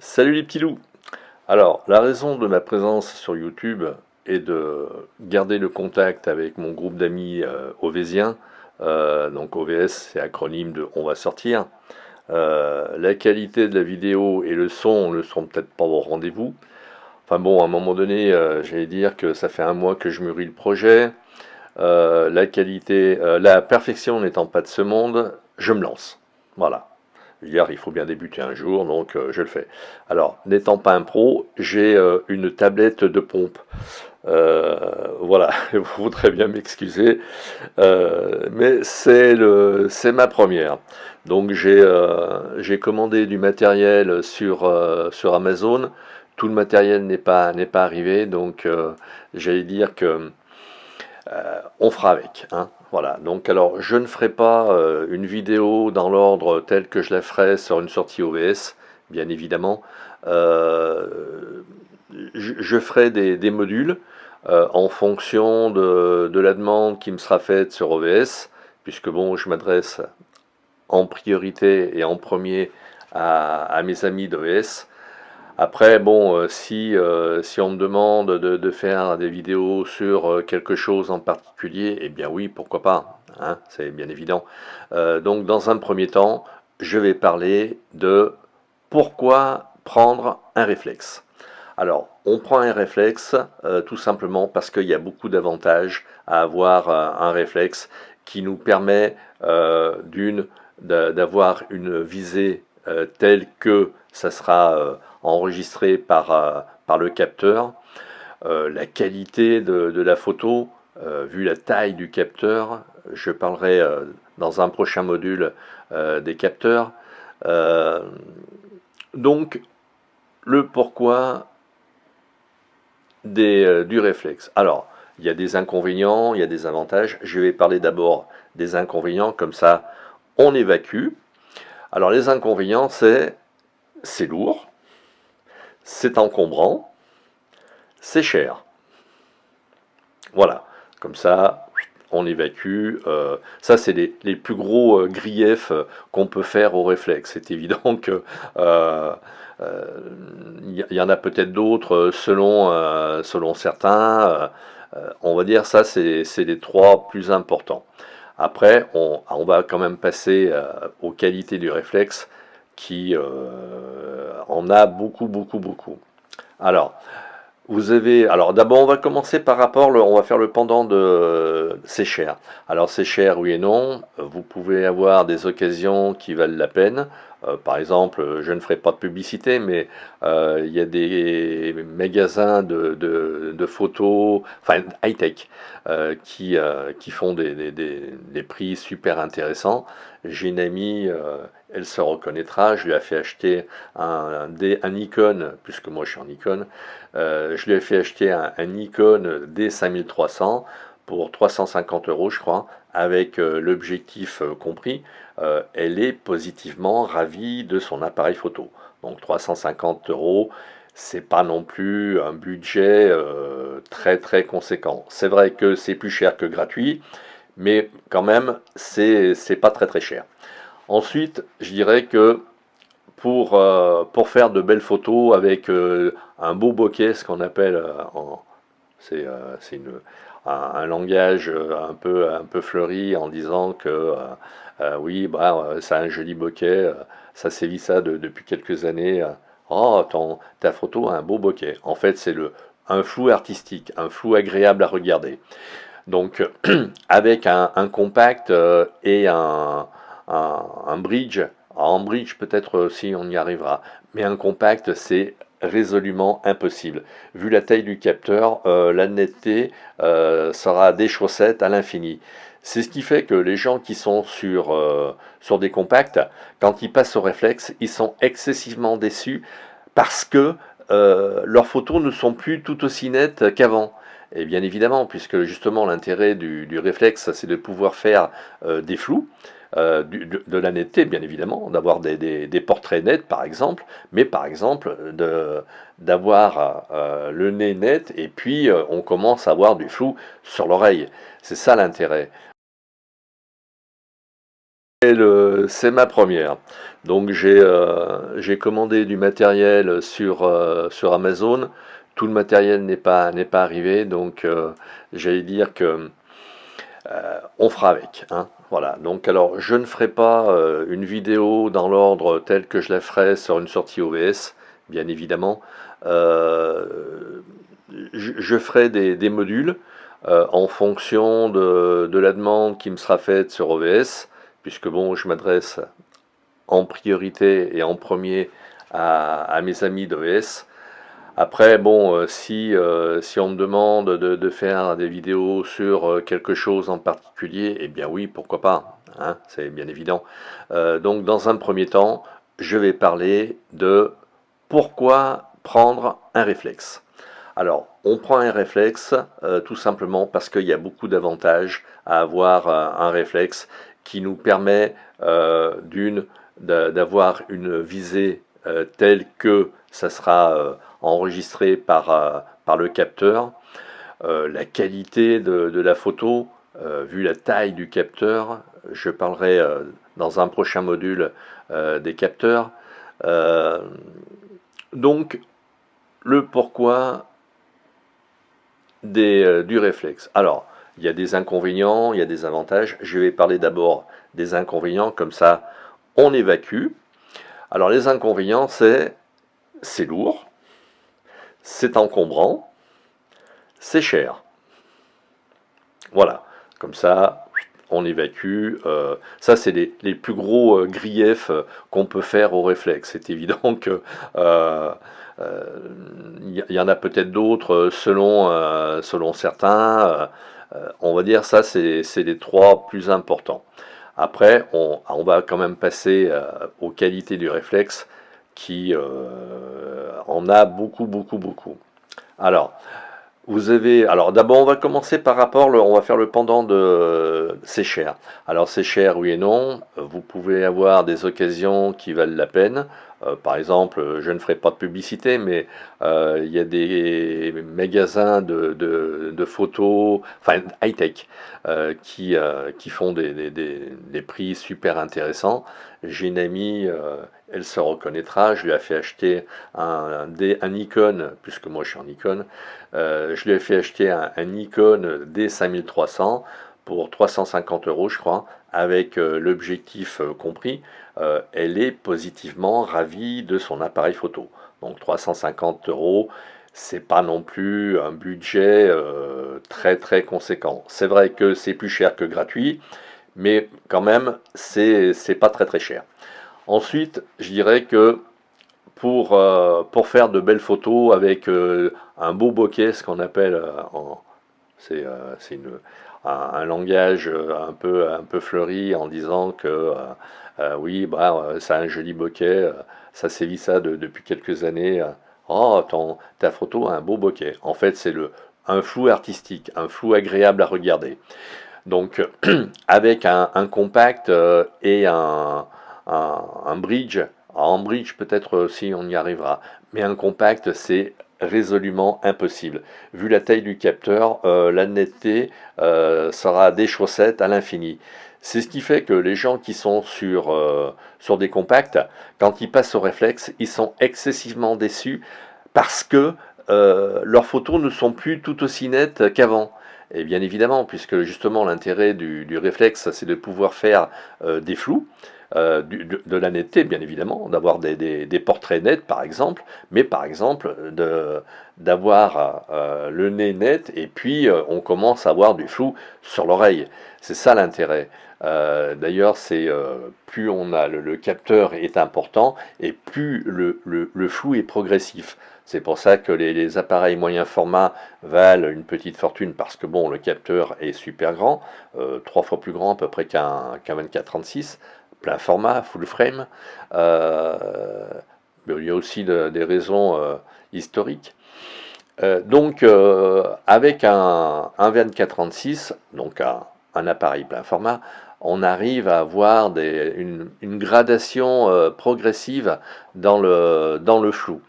Salut les petits loups! Alors, la raison de ma présence sur YouTube est de garder le contact avec mon groupe d'amis ovésiens. Donc OVS, c'est acronyme de On va sortir. La qualité de la vidéo et le son ne seront peut-être pas au rendez-vous. Enfin bon, à un moment donné, j'allais dire que ça fait un mois que je mûris le projet. La perfection n'étant pas de ce monde, je me lance. Voilà. Je veux dire, il faut bien débuter un jour, donc je le fais. Alors, n'étant pas un pro, j'ai une tablette de pompe. Voilà, vous voudrez bien m'excuser, mais c'est ma première. Donc j'ai commandé du matériel sur Amazon. Tout le matériel n'est pas arrivé, donc j'allais dire que on fera avec, hein. Voilà, donc alors je ne ferai pas une vidéo dans l'ordre tel que je la ferai sur une sortie OBS, bien évidemment. Je ferai des modules en fonction de la demande qui me sera faite sur OBS, puisque bon, je m'adresse en priorité et en premier à mes amis d'OBS. Après, bon, si on me demande de faire des vidéos sur quelque chose en particulier, eh bien oui, pourquoi pas, hein, c'est bien évident. Donc, dans un premier temps, je vais parler de pourquoi prendre un réflexe. Alors, on prend un réflexe tout simplement parce qu'il y a beaucoup d'avantages à avoir un réflexe qui nous permet d'avoir une visée telle que ça sera enregistré par le capteur. La qualité de la photo, vu la taille du capteur, je parlerai dans un prochain module des capteurs. Donc, le pourquoi du réflexe. Alors, il y a des inconvénients, il y a des avantages. Je vais parler d'abord des inconvénients, comme ça on évacue. Alors les inconvénients, c'est lourd, c'est encombrant, c'est cher. Voilà, comme ça on évacue. Ça, c'est les plus gros griefs qu'on peut faire au réflexe. C'est évident que y en a peut-être d'autres selon certains. On va dire ça, c'est les trois plus importants. Après, on va quand même passer aux qualités du réflexe qui en a beaucoup, beaucoup, beaucoup. Alors, alors d'abord on va commencer par rapport, on va faire le pendant de c'est cher. Alors c'est cher oui et non, vous pouvez avoir des occasions qui valent la peine. Par exemple, je ne ferai pas de publicité, mais il y a des magasins de photos, enfin high-tech, qui font des prix super intéressants. J'ai une amie, elle se reconnaîtra, je lui ai fait acheter un Nikon, puisque moi je suis en Nikon, je lui ai fait acheter un Nikon D5300 pour 350 € je crois, avec l'objectif compris. Elle est positivement ravie de son appareil photo. Donc 350 €, c'est pas non plus un budget très très conséquent. C'est vrai que c'est plus cher que gratuit, mais quand même c'est pas très très cher. Ensuite, je dirais que pour faire de belles photos avec un beau bokeh, ce qu'on appelle, c'est un langage un peu fleuri en disant que oui, bah, ça a un joli bokeh, ça sévit ça depuis quelques années. Oh, ta photo a un beau bokeh. En fait, c'est un flou artistique, un flou agréable à regarder. Donc, avec un compact et un bridge, en bridge peut-être aussi on y arrivera, mais un compact c'est résolument impossible. Vu la taille du capteur, la netteté sera des chaussettes à l'infini. C'est ce qui fait que les gens qui sont sur des compacts, quand ils passent au réflexe, ils sont excessivement déçus parce que leurs photos ne sont plus tout aussi nettes qu'avant. Et bien évidemment, puisque justement l'intérêt du réflexe, c'est de pouvoir faire des flous, de la netteté bien évidemment, d'avoir des portraits nets par exemple, mais par exemple d'avoir le nez net et puis on commence à avoir du flou sur l'oreille. C'est ça l'intérêt. C'est ma première. Donc j'ai commandé du matériel sur Amazon. Tout le matériel n'est pas arrivé, donc j'allais dire que on fera avec, hein. Voilà. Donc alors je ne ferai pas une vidéo dans l'ordre tel que je la ferai sur une sortie OBS, bien évidemment. Euh, je ferai des modules en fonction de la demande qui me sera faite sur OBS, puisque bon, je m'adresse en priorité et en premier à mes amis d'OBS. Après, bon, si on me demande de faire des vidéos sur quelque chose en particulier, eh bien oui, pourquoi pas, hein, c'est bien évident. Donc, dans un premier temps, je vais parler de pourquoi prendre un réflexe. Alors, on prend un réflexe tout simplement parce qu'il y a beaucoup d'avantages à avoir un réflexe qui nous permet d'avoir une visée telle que ça sera enregistré par le capteur. La qualité de la photo, vu la taille du capteur, je parlerai dans un prochain module des capteurs. Euh, donc, le pourquoi du réflexe. Alors, il y a des inconvénients, il y a des avantages. Je vais parler d'abord des inconvénients, comme ça on évacue. Alors les inconvénients, c'est lourd, c'est encombrant, c'est cher. Voilà, comme ça on évacue. Ça, c'est les plus gros griefs qu'on peut faire au réflexe. C'est évident que y en a peut-être d'autres selon certains. On va dire ça, c'est les trois plus importants. Après, on va quand même passer aux qualités du réflexe qui en a beaucoup, beaucoup, beaucoup. Alors, alors d'abord, on va commencer par rapport, on va faire le pendant de c'est cher. Alors c'est cher, oui et non. Vous pouvez avoir des occasions qui valent la peine. Par exemple, je ne ferai pas de publicité, mais il y a des magasins de photos, enfin high-tech, qui font des prix super intéressants. J'ai une amie, elle se reconnaîtra, je lui ai fait acheter un Nikon, puisque moi je suis en Nikon. Je lui ai fait acheter un Nikon D5300 pour 350 euros, je crois, avec l'objectif compris. Elle est positivement ravie de son appareil photo. Donc 350 euros, c'est pas non plus un budget très très conséquent. C'est vrai que c'est plus cher que gratuit, mais quand même, c'est pas très très cher. Ensuite, je dirais que pour faire de belles photos avec un beau bokeh, ce qu'on appelle, c'est un langage un peu fleuri en disant que oui, bah, c'est un joli bokeh, ça sévit ça depuis quelques années. Oh, ta photo a un beau bokeh. En fait, c'est un flou artistique, un flou agréable à regarder. Donc, avec un compact et un bridge, en bridge peut-être aussi on y arrivera, mais un compact c'est résolument impossible. Vu la taille du capteur, la netteté sera des chaussettes à l'infini. C'est ce qui fait que les gens qui sont sur des compacts, quand ils passent au réflexe, ils sont excessivement déçus parce que leurs photos ne sont plus tout aussi nettes qu'avant. Et bien évidemment, puisque justement l'intérêt du réflexe, c'est de pouvoir faire des flous, de la netteté, bien évidemment, d'avoir des portraits nets, par exemple, mais par exemple d'avoir le nez net, et puis on commence à avoir du flou sur l'oreille. C'est ça l'intérêt. D'ailleurs, plus le capteur est important, et plus le flou est progressif. C'est pour ça que les appareils moyen format valent une petite fortune, parce que bon, le capteur est super grand, 3 fois plus grand à peu près qu'un 24-36, plein format, full frame. Mais il y a aussi des raisons historiques. Donc, avec un 24-36, donc un appareil plein format, on arrive à avoir une gradation progressive dans le flou.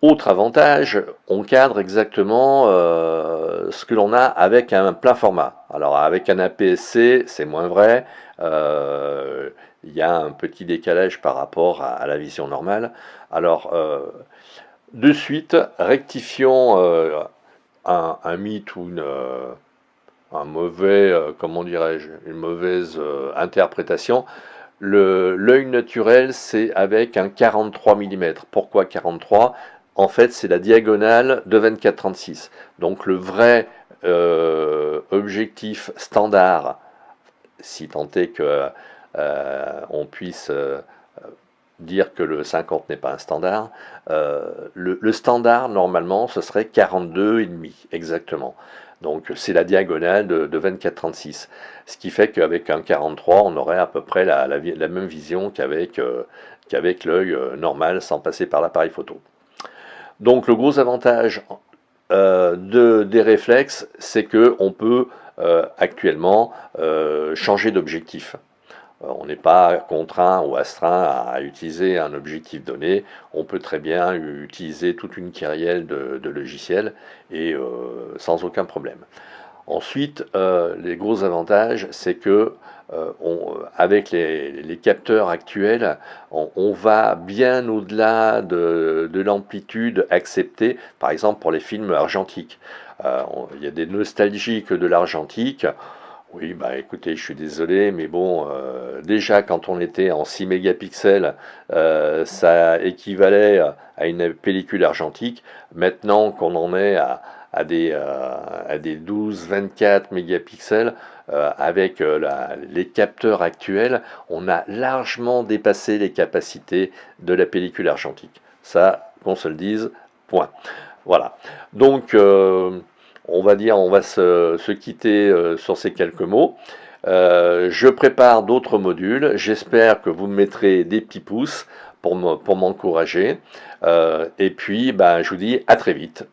Autre avantage, on cadre exactement ce que l'on a avec un plein format. Alors avec un APS-C, c'est moins vrai. Il y a un petit décalage par rapport à la vision normale. Alors de suite, rectifions un mythe ou un mauvais, comment dirais-je, une mauvaise interprétation. L'œil naturel, c'est avec un 43 mm. Pourquoi 43? En fait, c'est la diagonale de 24-36. Donc le vrai objectif standard, si tant est que on puisse dire que le 50 n'est pas un standard, le standard, normalement, ce serait 42,5 exactement. Donc c'est la diagonale de 24-36. Ce qui fait qu'avec un 43, on aurait à peu près la même vision qu'avec l'œil normal sans passer par l'appareil photo. Donc le gros avantage des réflexes, c'est qu'on peut actuellement changer d'objectif. On n'est pas contraint ou astreint à utiliser un objectif donné. On peut très bien utiliser toute une kyrielle de logiciels et sans aucun problème. Ensuite, les gros avantages, c'est que avec les capteurs actuels, on va bien au-delà de l'amplitude acceptée, par exemple pour les films argentiques. Il y a des nostalgiques de l'argentique. Oui, bah écoutez, je suis désolé, mais bon, déjà quand on était en 6 mégapixels, ça équivalait à une pellicule argentique. Maintenant qu'on en est à des 12-24 mégapixels, avec les capteurs actuels, on a largement dépassé les capacités de la pellicule argentique. Ça, qu'on se le dise, point. Voilà. Donc, on va dire, on va se quitter sur ces quelques mots. Je prépare d'autres modules. J'espère que vous me mettrez des petits pouces pour m'encourager. Et puis, ben, je vous dis à très vite.